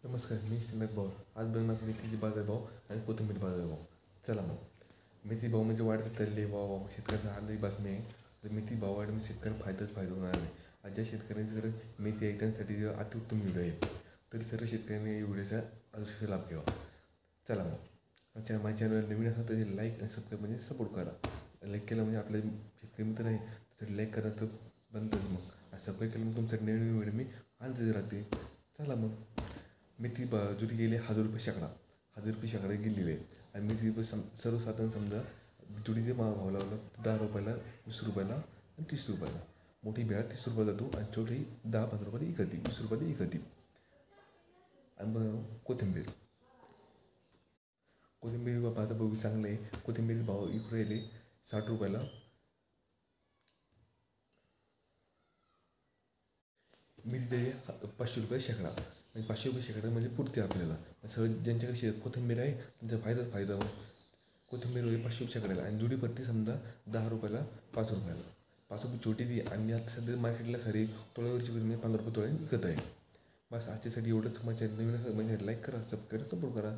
नमस्कार, मी सिमत भाऊ. आज बघणार मेथीचे बाजारभाव आणि कोथिंबीर बाजारभाव. चला मग मेथी भाव म्हणजे वाढते चालले भाव. शेतकऱ्याचा हालही बातमी आहे. तर मेथी भाव वाढल्याने शेतकऱ्यांना फायदा होणार आहे. आज ज्या शेतकऱ्यांच्याकडे मेथी आहे त्यांसाठी अतिउत्तम व्हिडिओ आहे. तरी सर्व शेतकऱ्यांनी या व्हिडिओचा अवश्य लाभ घ्यावा. चला मग माझ्या चॅनल नवीन असा तर लाईक आणि सबस्क्राईब म्हणजे सपोर्ट करा. लाईक केलं म्हणजे आपले शेतकरी मित्र आहे तर लाईक करा तर बनतंच. मग सबस्क्राईब केलं मग तुमचं नवीन व्हिडिओ मी आणतच राहते. चला मग मेथी जुडी गेली 1,000 रुपये शेकडा. 1,000 रुपये शेकडा गेलेली आहे. आणि मेथी सर्वसाधारण समजा जुडीचे भाव लावला तर 10 रुपयाला, 20 रुपयाला आणि 30 रुपयाला. मोठी बेळा 30 रुपयाला जातो आणि छोटी 10-15 रुपयाला इकती, 20 रुपयाला इकती. आणि कोथिंबीर बाजारभाव चांगले आहे. कोथिंबीर भाव इकडे राहिले 60 रुपयाला. मेथी 500 रुपये शेकडा. म्हणजे 500 रुपये शेकडा म्हणजे पुरते आपल्याला. सगळं ज्यांच्याकडे कोथिंबीर आहे त्यांचा फायदा. कोथिंबीर 500 रुपये शेकड्याला आणि जुडी पत्ती समजा 10 रुपयाला, 5 रुपयाला. 5 रुपये छोटी ती. आणि आता सध्या मार्केटला सारी तोळ्यावरची मी 15 रुपये तोळ्याने विकत आहे. बस आजच्यासाठी एवढंच. माझ्या नवीन म्हणजे लाईक करा, सबस्क्राईब करा, सपोर्ट करा.